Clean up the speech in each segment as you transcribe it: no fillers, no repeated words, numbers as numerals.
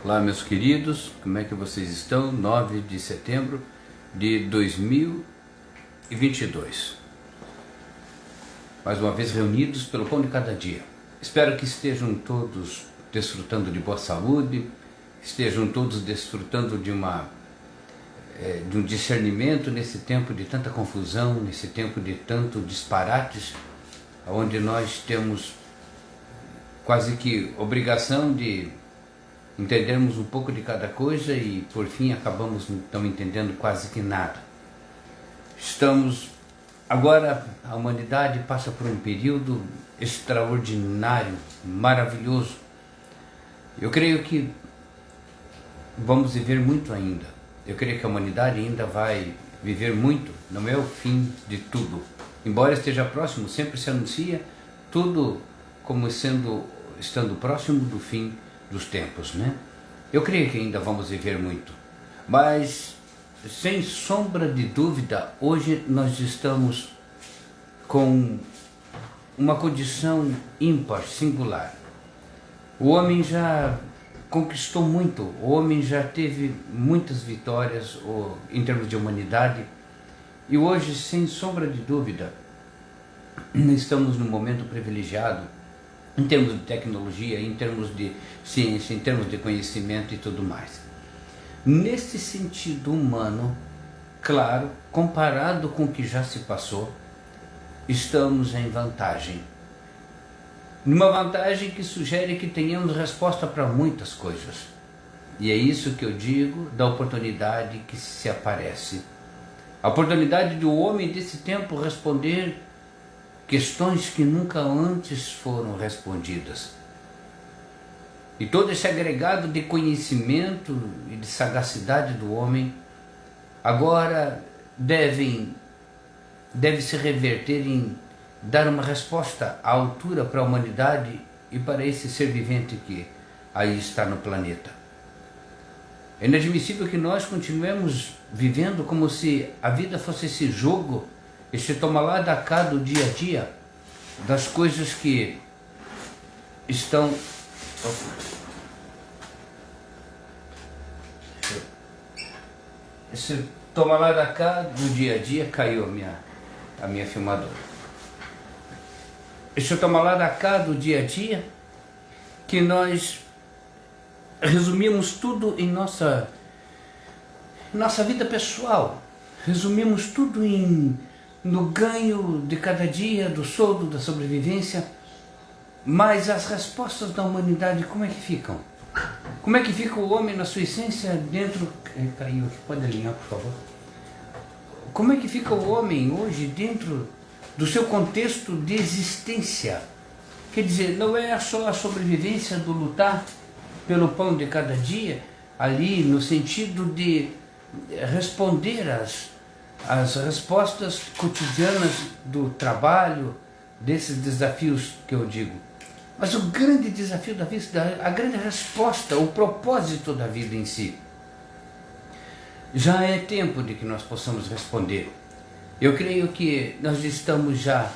Olá, meus queridos, como é que vocês estão? 9 de setembro de 2022. Mais uma vez reunidos pelo pão de cada dia. Espero que estejam todos desfrutando de boa saúde, estejam todos desfrutando de um discernimento nesse tempo de tanta confusão, nesse tempo de tanto disparates, onde nós temos quase que obrigação de entendermos um pouco de cada coisa e por fim acabamos não entendendo quase que nada. Agora a humanidade passa por um período extraordinário, maravilhoso. Eu creio que vamos viver muito ainda. Eu creio que a humanidade ainda vai viver muito, não é o fim de tudo. Embora esteja próximo, sempre se anuncia tudo como estando próximo do fim dos tempos, né? Eu creio que ainda vamos viver muito, mas sem sombra de dúvida, hoje nós estamos com uma condição ímpar, singular. O homem já conquistou muito, o homem já teve muitas vitórias em termos de humanidade, e hoje, sem sombra de dúvida, estamos num momento privilegiado em termos de tecnologia, em termos de ciência, em termos de conhecimento e tudo mais. Nesse sentido humano, claro, comparado com o que já se passou, estamos em vantagem. Numa vantagem que sugere que tenhamos resposta para muitas coisas. E é isso que eu digo da oportunidade que se aparece. A oportunidade do homem desse tempo responder questões que nunca antes foram respondidas. E todo esse agregado de conhecimento e de sagacidade do homem agora deve se reverter em dar uma resposta à altura para a humanidade e para esse ser vivente que aí está no planeta. É inadmissível que nós continuemos vivendo como se a vida fosse esse jogo, esse toma lá da cá do dia a dia, das coisas que estão... Esse toma lá da cá do dia a dia, caiu a minha filmadora. Esse toma lá da cá do dia a dia, que nós resumimos tudo em nossa vida pessoal, resumimos tudo no ganho de cada dia, do soldo, da sobrevivência, mas as respostas da humanidade, como é que ficam? Como é que fica o homem na sua essência dentro... Caiu aqui, pode alinhar, por favor. Como é que fica o homem hoje dentro do seu contexto de existência? Quer dizer, não é só a sobrevivência do lutar pelo pão de cada dia, ali no sentido de responder as respostas cotidianas do trabalho, desses desafios que eu digo. Mas o grande desafio da vida, a grande resposta, o propósito da vida em si, já é tempo de que nós possamos responder. Eu creio que nós estamos já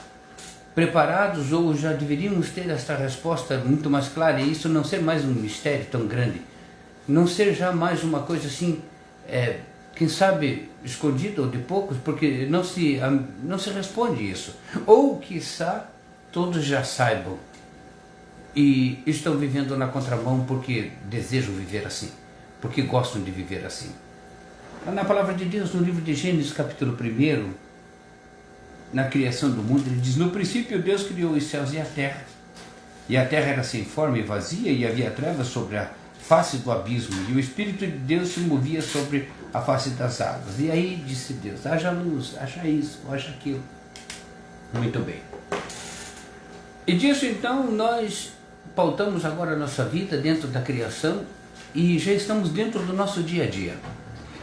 preparados ou já deveríamos ter esta resposta muito mais clara, e isso não ser mais um mistério tão grande, não ser já mais uma coisa assim, quem sabe escondida ou de poucos, porque não se responde isso. Ou, quiçá, todos já saibam e estão vivendo na contramão porque desejam viver assim, porque gostam de viver assim. Na palavra de Deus, no livro de Gênesis, capítulo 1, na criação do mundo, ele diz: no princípio Deus criou os céus e a terra era sem forma e vazia, e havia trevas sobre a face do abismo, e o Espírito de Deus se movia sobre a face das águas. E aí disse Deus: haja luz, haja isso, haja aquilo. Muito bem. E disso então nós pautamos agora a nossa vida dentro da criação e já estamos dentro do nosso dia a dia.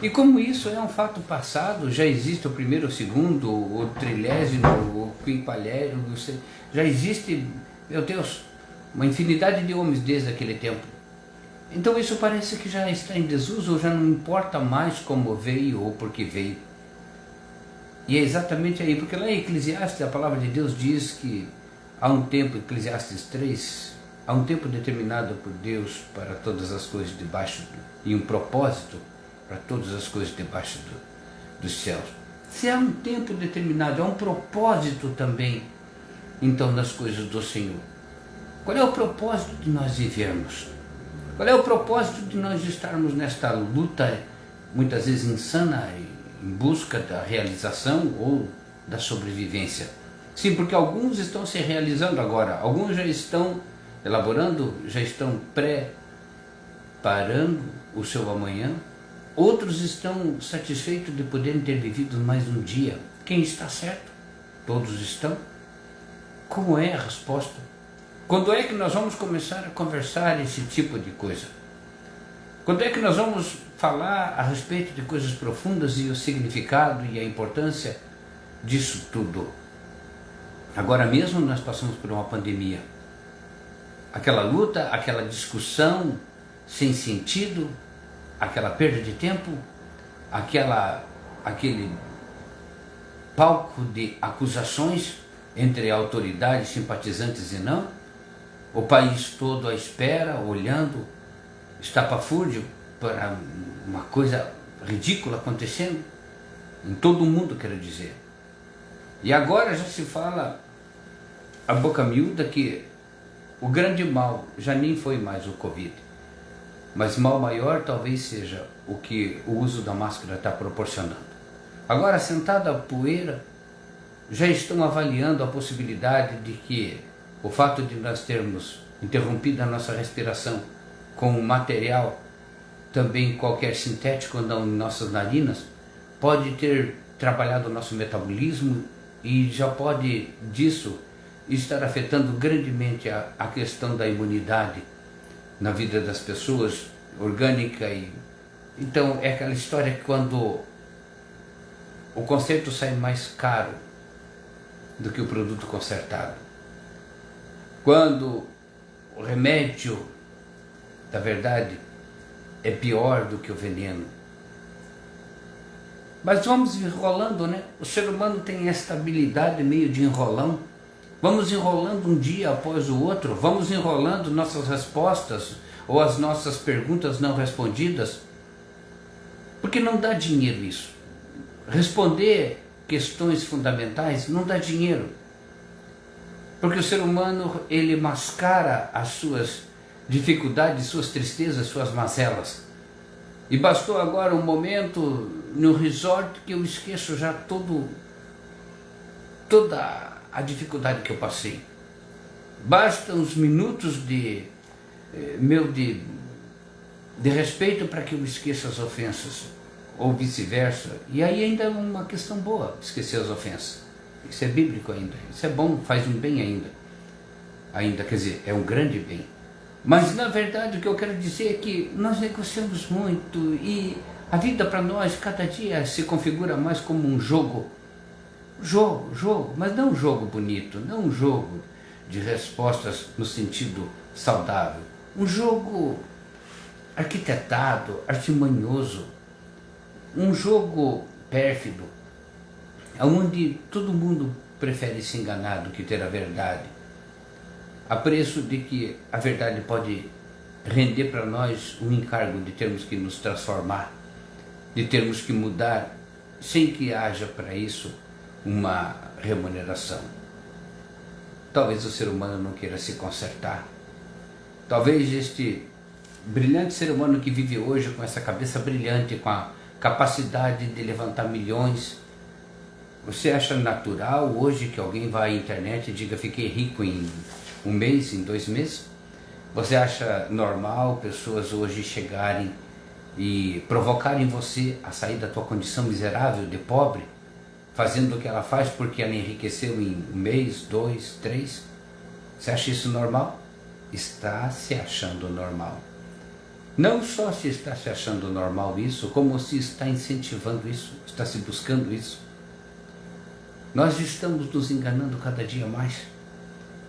E como isso é um fato passado, já existe o primeiro, o segundo, o trilésimo, o quinqualésimo, já existe, meu Deus, uma infinidade de homens desde aquele tempo. Então isso parece que já está em desuso, ou já não importa mais como veio ou por que veio. E é exatamente aí, porque lá em Eclesiastes a palavra de Deus diz que há um tempo, Eclesiastes 3, há um tempo determinado por Deus para todas as coisas debaixo e um propósito para todas as coisas debaixo dos céus. Se há um tempo determinado, há um propósito também, então, nas coisas do Senhor. Qual é o propósito de nós vivermos? Qual é o propósito de nós estarmos nesta luta, muitas vezes insana, em busca da realização ou da sobrevivência? Sim, porque alguns estão se realizando agora, alguns já estão elaborando, já estão preparando o seu amanhã, outros estão satisfeitos de poderem ter vivido mais um dia. Quem está certo? Todos estão? Como é a resposta? Quando é que nós vamos começar a conversar esse tipo de coisa? Quando é que nós vamos falar a respeito de coisas profundas e o significado e a importância disso tudo? Agora mesmo nós passamos por uma pandemia. Aquela luta, aquela discussão sem sentido, aquela perda de tempo, aquele palco de acusações entre autoridades, simpatizantes e não, o país todo à espera, olhando, estapafúrdio para uma coisa ridícula acontecendo, em todo o mundo, quero dizer. E agora já se fala a boca miúda que o grande mal já nem foi mais o Covid, mas mal maior talvez seja o que o uso da máscara está proporcionando. Agora, sentada a poeira, já estão avaliando a possibilidade de que o fato de nós termos interrompido a nossa respiração com um material também qualquer sintético não em nossas narinas, pode ter trabalhado o nosso metabolismo e já pode disso estar afetando grandemente a questão da imunidade na vida das pessoas, orgânica. Então é aquela história que quando o conserto sai mais caro do que o produto consertado, quando o remédio da verdade é pior do que o veneno. Mas vamos enrolando, né? O ser humano tem esta habilidade meio de enrolão. Vamos enrolando um dia após o outro, vamos enrolando nossas respostas ou as nossas perguntas não respondidas, porque não dá dinheiro isso. Responder questões fundamentais não dá dinheiro, porque o ser humano, ele mascara as suas dificuldades, suas tristezas, suas mazelas. E bastou agora um momento no resort que eu esqueço já toda a dificuldade que eu passei. Bastam uns minutos de respeito para que eu esqueça as ofensas, ou vice-versa. E aí ainda é uma questão boa, esquecer as ofensas. Isso é bíblico ainda, isso é bom, faz um bem ainda, quer dizer, é um grande bem. Mas na verdade o que eu quero dizer é que nós negociamos muito e a vida para nós cada dia se configura mais como um jogo, mas não um jogo bonito, não um jogo de respostas no sentido saudável, um jogo arquitetado, artimanhoso, um jogo pérfido, onde todo mundo prefere se enganar do que ter a verdade, a preço de que a verdade pode render para nós um encargo de termos que nos transformar, de termos que mudar, sem que haja para isso uma remuneração. Talvez o ser humano não queira se consertar. Talvez este brilhante ser humano que vive hoje com essa cabeça brilhante, com a capacidade de levantar milhões, você acha natural hoje que alguém vá à internet e diga fiquei rico em um mês, em 2 meses? Você acha normal pessoas hoje chegarem e provocarem você a sair da tua condição miserável de pobre, fazendo o que ela faz porque ela enriqueceu em 1 mês, 2, 3? Você acha isso normal? Está se achando normal. Não só se está se achando normal isso, como se está incentivando isso, está se buscando isso. Nós estamos nos enganando cada dia mais.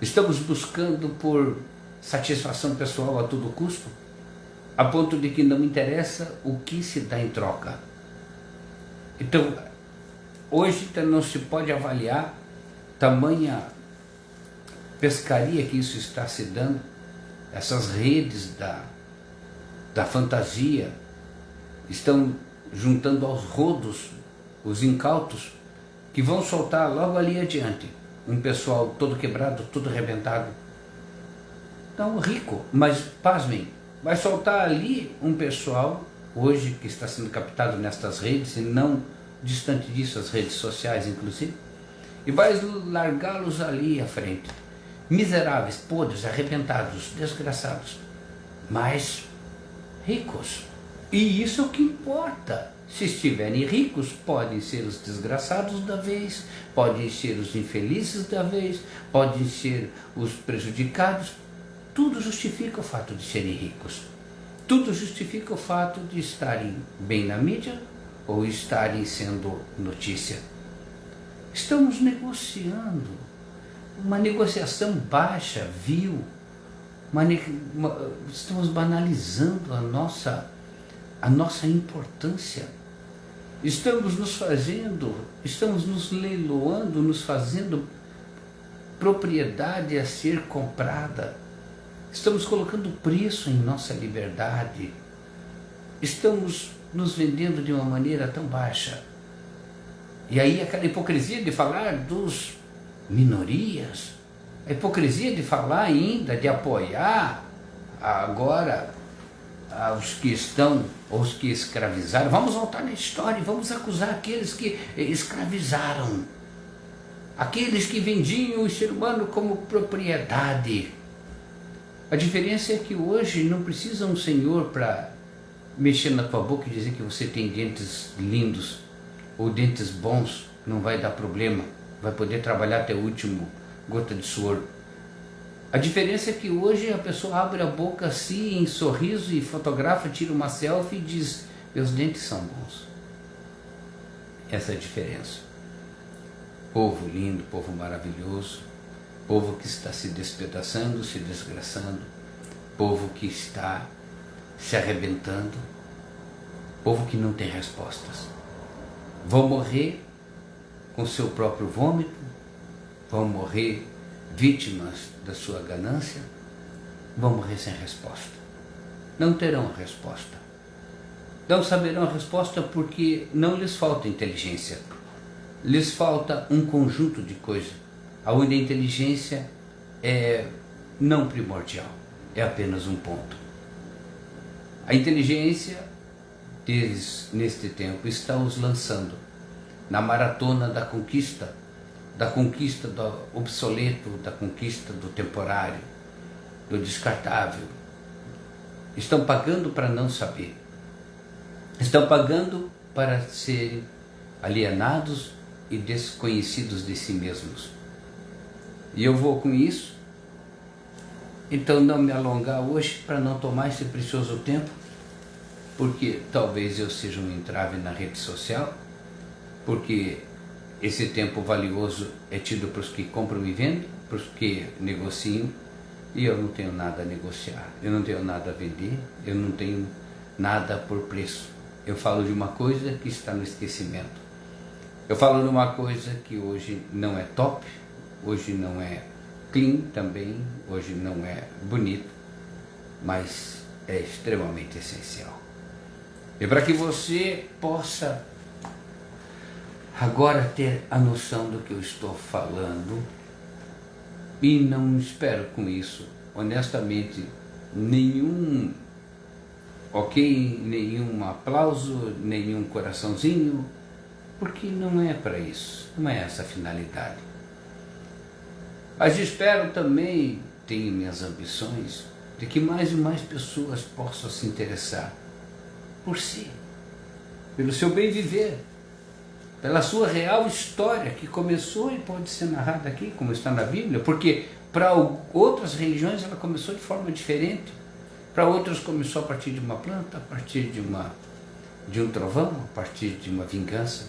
Estamos buscando por satisfação pessoal a todo custo, a ponto de que não interessa o que se dá em troca. Então, hoje não se pode avaliar tamanha pescaria que isso está se dando essas redes da fantasia estão juntando aos rodos os incautos que vão soltar logo ali adiante um pessoal todo quebrado, todo arrebentado. Então, rico, mas pasmem, vai soltar ali um pessoal hoje que está sendo captado nestas redes, e não distante disso as redes sociais inclusive, e vai largá-los ali à frente, miseráveis, podres, arrebentados, desgraçados, mas ricos. E isso é o que importa. Se estiverem ricos, podem ser os desgraçados da vez, podem ser os infelizes da vez, podem ser os prejudicados. Tudo justifica o fato de serem ricos. Tudo justifica o fato de estarem bem na mídia ou estarem sendo notícia. Estamos negociando, uma negociação baixa, vil, estamos banalizando a nossa importância. Estamos nos leiloando, nos fazendo propriedade a ser comprada. Estamos colocando preço em nossa liberdade. Estamos nos vendendo de uma maneira tão baixa. E aí aquela hipocrisia de falar dos minorias, a hipocrisia de falar ainda, de apoiar agora os que estão, os que escravizaram. Vamos voltar na história e vamos acusar aqueles que escravizaram, aqueles que vendiam o ser humano como propriedade. A diferença é que hoje não precisa um senhor para mexer na tua boca e dizer que você tem dentes lindos ou dentes bons, não vai dar problema, vai poder trabalhar até o último gota de suor. A diferença é que hoje a pessoa abre a boca assim, em sorriso, e fotografa, tira uma selfie e diz: meus dentes são bons. Essa é a diferença. Povo lindo, povo maravilhoso, povo que está se despedaçando, se desgraçando, povo que está se arrebentando, povo que não tem respostas. Vão morrer com seu próprio vômito, vão morrer vítimas da sua ganância, vão morrer sem resposta. Não terão resposta. Não saberão a resposta porque não lhes falta inteligência. Lhes falta um conjunto de coisas, onde a inteligência é não primordial, é apenas um ponto. A inteligência deles, neste tempo, está os lançando na maratona da conquista do obsoleto, da conquista do temporário, do descartável. Estão pagando para não saber. Estão pagando para serem alienados e desconhecidos de si mesmos. E eu vou com isso, então não me alongar hoje para não tomar esse precioso tempo, porque talvez eu seja um entrave na rede social, porque esse tempo valioso é tido para os que compram e vendem, para os que negociam, e eu não tenho nada a negociar, eu não tenho nada a vender, eu não tenho nada por preço. Eu falo de uma coisa que está no esquecimento. Eu falo de uma coisa que hoje não é top, hoje não é clean também, hoje não é bonito, mas é extremamente essencial. E para que você possa agora ter a noção do que eu estou falando, e não espero com isso, honestamente, nenhum nenhum aplauso, nenhum coraçãozinho, porque não é para isso, não é essa a finalidade. Mas espero também, tenho minhas ambições, de que mais e mais pessoas possam se interessar por si, pelo seu bem viver, pela sua real história, que começou e pode ser narrada aqui, como está na Bíblia, porque para outras religiões ela começou de forma diferente, para outras começou a partir de uma planta, a partir de um trovão, a partir de uma vingança.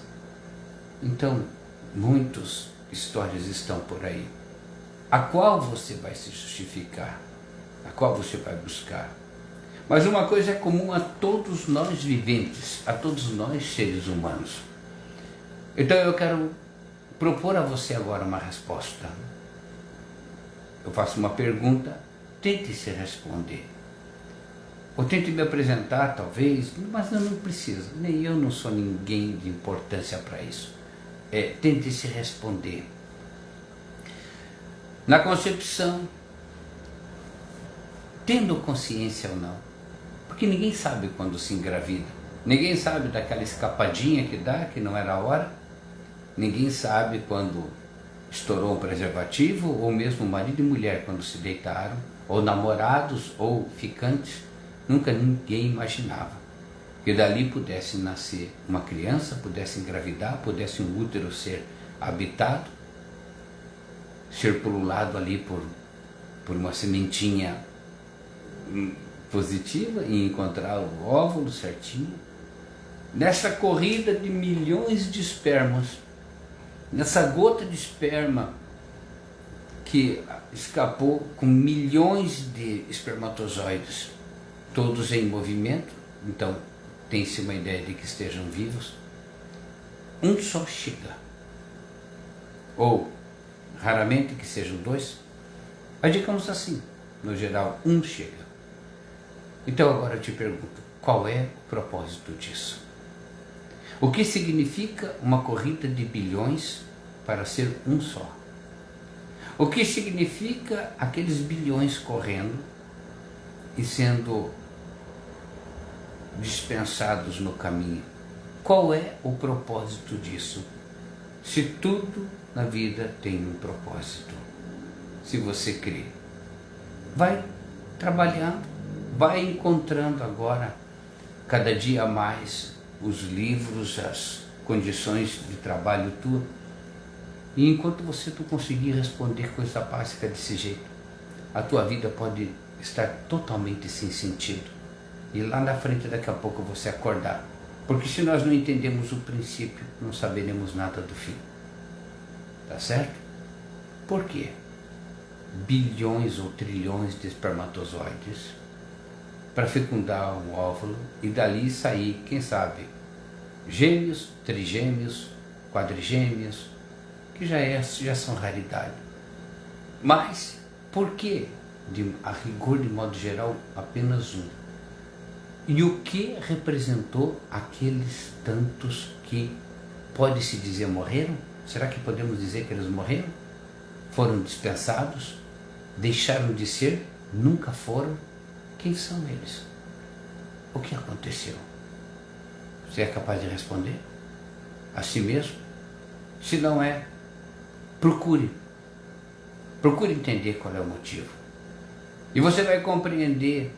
Então, muitas histórias estão por aí, a qual você vai se justificar, a qual você vai buscar. Mas uma coisa é comum a todos nós viventes, a todos nós seres humanos. Então eu quero propor a você agora uma resposta. Eu faço uma pergunta tente se responder. Ou tente me apresentar, talvez, mas não precisa. Nem eu não sou ninguém de importância para isso. Tente se responder. Na concepção, tendo consciência ou não. Porque ninguém sabe quando se engravida. Ninguém sabe daquela escapadinha que dá, que não era a hora. Ninguém sabe quando estourou um preservativo, ou mesmo marido e mulher quando se deitaram, ou namorados, ou ficantes. Nunca ninguém imaginava que dali pudesse nascer uma criança, pudesse engravidar, pudesse um útero ser habitado, ser pululado ali por uma sementinha positiva e encontrar o óvulo certinho. Nessa corrida de milhões de espermas, nessa gota de esperma que escapou com milhões de espermatozoides, todos em movimento, então tem-se uma ideia de que estejam vivos, um só chega. Ou, raramente que sejam dois, mas digamos assim, no geral, um chega. Então agora eu te pergunto, qual é o propósito disso? O que significa uma corrida de bilhões para ser um só? O que significa aqueles bilhões correndo e sendo dispensados no caminho? Qual é o propósito disso? Se tudo na vida tem um propósito, se você crê, vai trabalhando, vai encontrando agora cada dia mais os livros, as condições de trabalho tua, e enquanto você não conseguir responder coisa básica desse jeito, a tua vida pode estar totalmente sem sentido. E lá na frente, daqui a pouco, você acordar. Porque se nós não entendemos o princípio, não saberemos nada do fim. Tá certo? Por quê? Bilhões ou trilhões de espermatozoides para fecundar um óvulo e dali sair, quem sabe, gêmeos, trigêmeos, quadrigêmeos, que já são raridade. Mas, por que, a rigor, de modo geral, apenas um? E o que representou aqueles tantos que, pode-se dizer, morreram? Será que podemos dizer que eles morreram? Foram dispensados? Deixaram de ser? Nunca foram? Quem são eles? O que aconteceu? Você é capaz de responder? A si mesmo? Se não é, procure. Procure entender qual é o motivo. E você vai compreender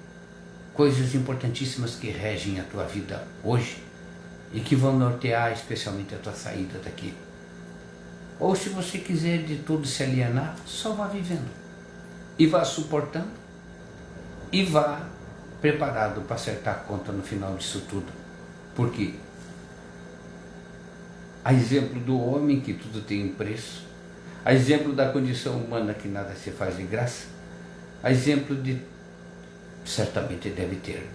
coisas importantíssimas que regem a tua vida hoje e que vão nortear especialmente a tua saída daqui. Ou se você quiser de tudo se alienar, só vá vivendo e vá suportando e vá preparado para acertar a conta no final disso tudo. Porque a exemplo do homem, que tudo tem um preço, a exemplo da condição humana, que nada se faz de graça, a exemplo de, certamente deve ter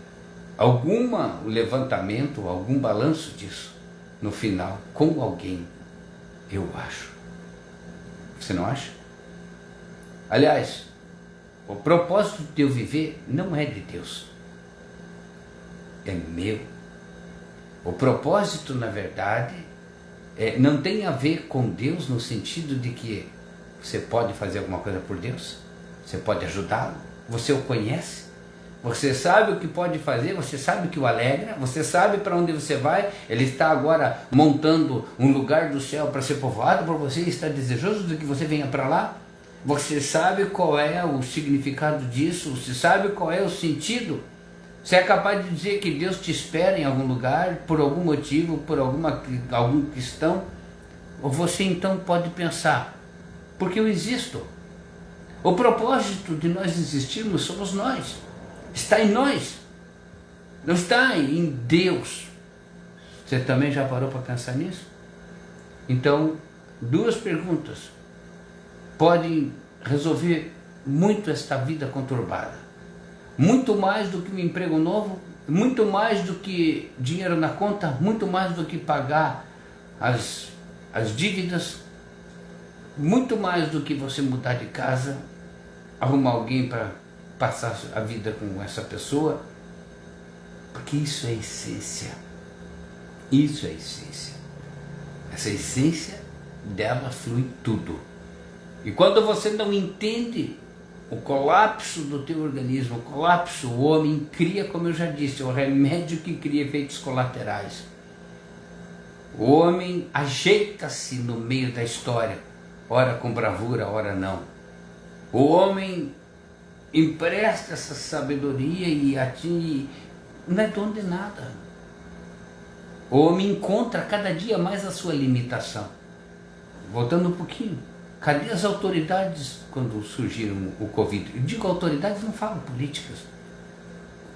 algum levantamento, algum balanço disso no final, com alguém, eu acho. Você não acha? Aliás, o propósito de eu viver não é de Deus, é meu. O propósito, na verdade, não tem a ver com Deus no sentido de que você pode fazer alguma coisa por Deus, você pode ajudá-lo, você o conhece, você sabe o que pode fazer, você sabe o que o alegra, você sabe para onde você vai. Ele está agora montando um lugar do céu para ser povoado por você, está desejoso de que você venha para lá. Você sabe qual é o significado disso, você sabe qual é o sentido. Você é capaz de dizer que Deus te espera em algum lugar, por algum motivo, por alguma questão. Ou você então pode pensar, porque eu existo. O propósito de nós existirmos somos nós. Está em nós. Não está em Deus. Você também já parou para pensar nisso? Então, duas perguntas podem resolver muito esta vida conturbada. Muito mais do que um emprego novo, muito mais do que dinheiro na conta, muito mais do que pagar as dívidas, muito mais do que você mudar de casa, arrumar alguém para passar a vida com essa pessoa, porque isso é essência. Isso é essência. Essa essência dela flui tudo. E quando você não entende o colapso do teu organismo, o colapso, o homem cria, como eu já disse, o remédio que cria efeitos colaterais. O homem ajeita-se no meio da história, ora com bravura, ora não. O homem empresta essa sabedoria e não é dono de nada. O homem encontra cada dia mais a sua limitação. Voltando um pouquinho, cadê as autoridades quando surgiram o Covid? Eu digo autoridades, não falo políticas.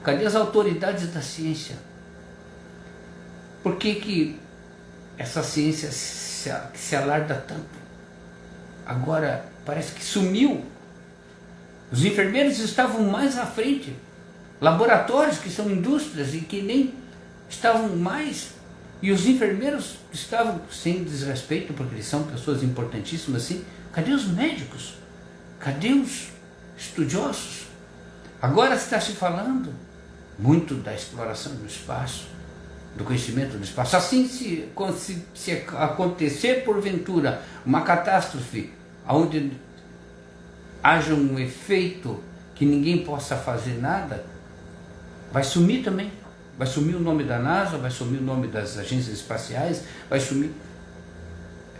Cadê as autoridades da ciência? Por que essa ciência se alarda tanto? Agora parece que sumiu. Os enfermeiros estavam mais à frente. Laboratórios que são indústrias e que nem estavam mais. E os enfermeiros estavam, sem desrespeito, porque eles são pessoas importantíssimas assim. Cadê os médicos? Cadê os estudiosos? Agora está se falando muito da exploração do espaço, do conhecimento do espaço. Assim, se acontecer porventura uma catástrofe onde haja um efeito que ninguém possa fazer nada, vai sumir também. Vai sumir o nome da NASA, vai sumir o nome das agências espaciais, vai sumir.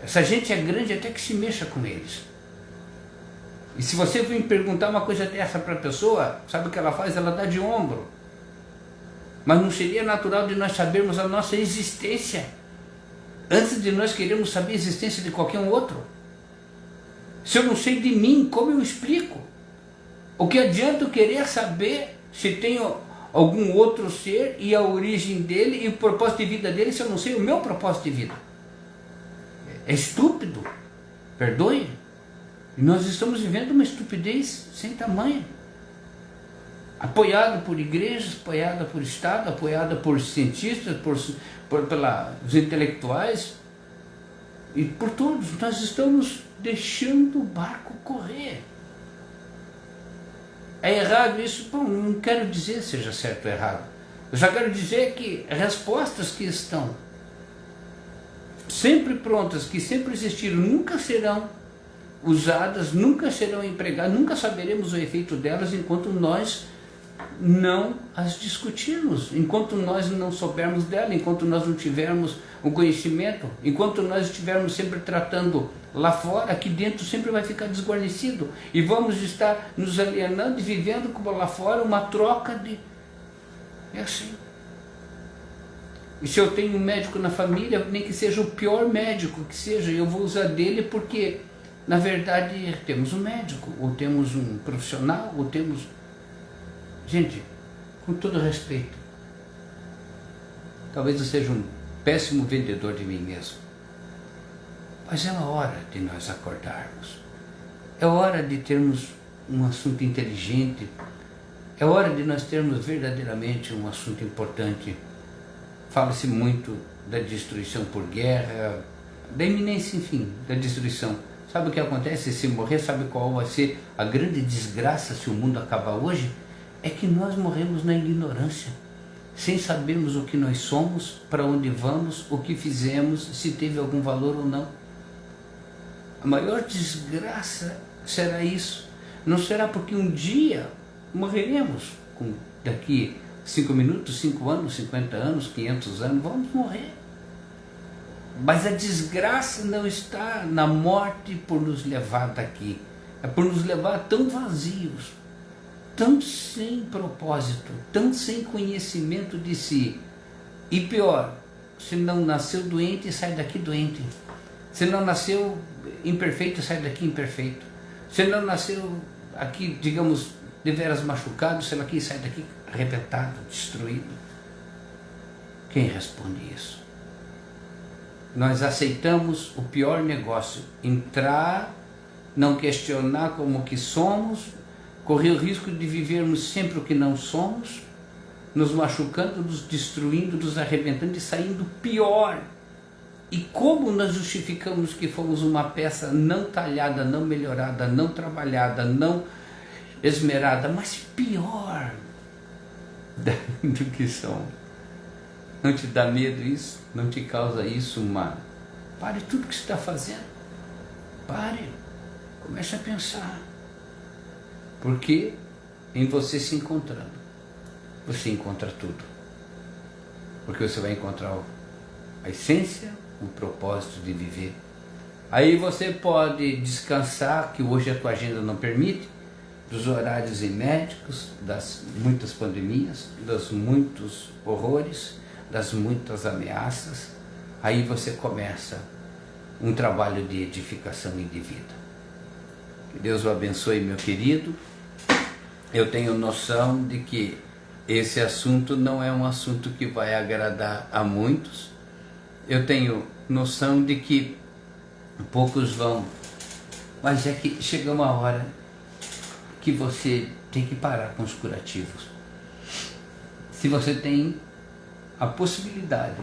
Essa gente é grande até que se mexa com eles. E se você vir perguntar uma coisa dessa para a pessoa, sabe o que ela faz? Ela dá de ombro. Mas não seria natural de nós sabermos a nossa existência antes de nós queremos saber a existência de qualquer um outro? Se eu não sei de mim, como eu explico? O que adianta eu querer saber se tenho algum outro ser e a origem dele e o propósito de vida dele se eu não sei o meu propósito de vida? É estúpido, perdoe. E nós estamos vivendo uma estupidez sem tamanho. Apoiado por igrejas, apoiada por Estado, apoiada por cientistas, pelos intelectuais e por todos. Nós estamos deixando o barco correr. É errado isso? Bom, não quero dizer seja certo ou errado. Eu só quero dizer que respostas que estão sempre prontas, que sempre existiram, nunca serão usadas, nunca serão empregadas, nunca saberemos o efeito delas enquanto nós não as discutirmos, enquanto nós não soubermos dela, enquanto nós não tivermos o conhecimento, enquanto nós estivermos sempre tratando lá fora, aqui dentro sempre vai ficar desguarnecido e vamos estar nos alienando e vivendo como lá fora uma troca de... É assim. E se eu tenho um médico na família, nem que seja o pior médico que seja, eu vou usar dele porque, na verdade, temos um médico, ou temos um profissional, ou temos... Gente, com todo respeito, talvez eu seja um péssimo vendedor de mim mesmo, mas é a hora de nós acordarmos, é hora de termos um assunto inteligente, é hora de nós termos verdadeiramente um assunto importante. Fala-se muito da destruição por guerra, da iminência, enfim, da destruição. Sabe o que acontece se morrer? Sabe qual vai ser a grande desgraça se o mundo acabar hoje? É que nós morremos na ignorância, sem sabermos o que nós somos, para onde vamos, o que fizemos, se teve algum valor ou não. A maior desgraça será isso. Não será porque um dia morreremos, daqui 5 minutos, 5 anos, 50 anos, 500 anos, vamos morrer. Mas a desgraça não está na morte por nos levar daqui, é por nos levar tão vazios, tão sem propósito, tão sem conhecimento de si. E pior, se não nasceu doente, sai daqui doente. Se não nasceu imperfeito, sai daqui imperfeito. Se não nasceu aqui, digamos, deveras machucado, sai daqui arrebentado, destruído. Quem responde isso? Nós aceitamos o pior negócio, entrar, não questionar como que somos, correr o risco de vivermos sempre o que não somos, nos machucando, nos destruindo, nos arrebentando e saindo pior. E como nós justificamos que fomos uma peça não talhada, não melhorada, não trabalhada, não esmerada, mas pior do que são. Não te dá medo isso? Não te causa isso uma... Pare tudo que você está fazendo. Pare. Comece a pensar. Porque em você se encontrando, você encontra tudo. Porque você vai encontrar a essência, o propósito de viver. Aí você pode descansar, que hoje a tua agenda não permite, dos horários inéditos, das muitas pandemias, dos muitos horrores, das muitas ameaças. Aí você começa um trabalho de edificação e de vida. Que Deus o abençoe, meu querido. Eu tenho noção de que esse assunto não é um assunto que vai agradar a muitos. Eu tenho noção de que poucos vão, mas é que chega uma hora que você tem que parar com os curativos. Se você tem a possibilidade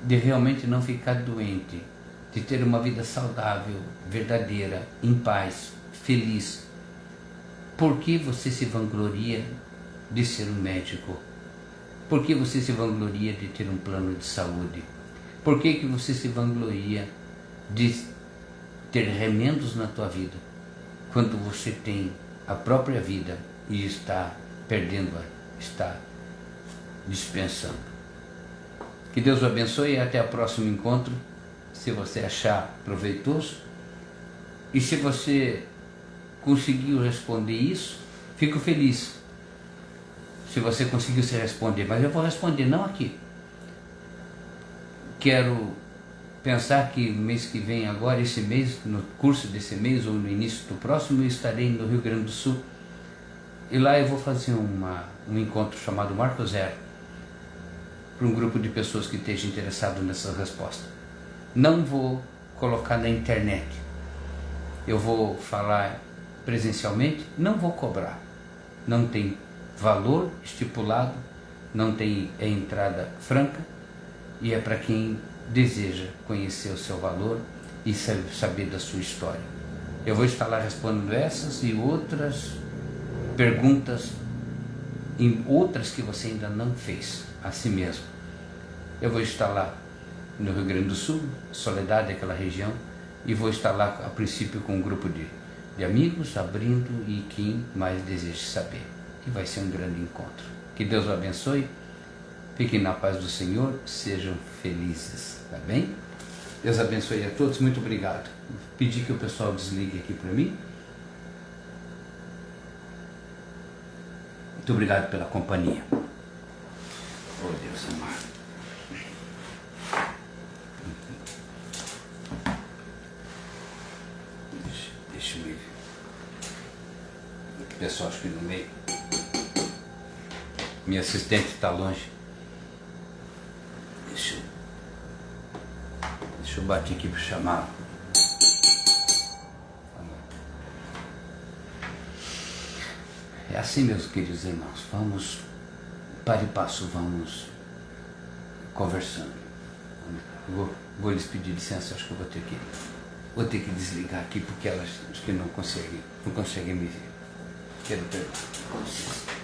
de realmente não ficar doente, de ter uma vida saudável, verdadeira, em paz, feliz, por que você se vangloria de ser um médico? Por que você se vangloria de ter um plano de saúde? Por que você se vangloria de ter remendos na tua vida, quando você tem a própria vida e está perdendo-a, está dispensando? Que Deus o abençoe e até o próximo encontro, se você achar proveitoso. E se você conseguiu responder isso, fico feliz. Se você conseguiu se responder, mas eu vou responder não aqui. Quero pensar que mês que vem agora, esse mês, no curso desse mês ou no início do próximo, eu estarei no Rio Grande do Sul. E lá eu vou fazer um encontro chamado Marco Zero, para um grupo de pessoas que esteja interessado nessa resposta. Não vou colocar na internet. Eu vou falar presencialmente, não vou cobrar. Não tem valor estipulado, não tem entrada franca, e é para quem deseja conhecer o seu valor e saber da sua história. Eu vou estar lá respondendo essas e outras perguntas, em outras que você ainda não fez a si mesmo. Eu vou estar lá no Rio Grande do Sul, Soledade, aquela região, e vou estar lá a princípio com um grupo de amigos, abrindo, e quem mais deseja saber. Que vai ser um grande encontro. Que Deus o abençoe. Fiquem na paz do Senhor, sejam felizes, tá bem? Deus abençoe a todos, muito obrigado. Pedi que o pessoal desligue aqui para mim. Muito obrigado pela companhia. Oh Deus amado. Deixa eu ver. O pessoal acho que no meio. Minha assistente está longe. Deixa eu bater aqui para chamar. É assim, meus queridos irmãos. Vamos, para e passo, vamos conversando. Vou lhes pedir licença, acho que eu vou ter que desligar aqui, porque elas acho que não conseguem me ver. Quero perguntar. Com licença.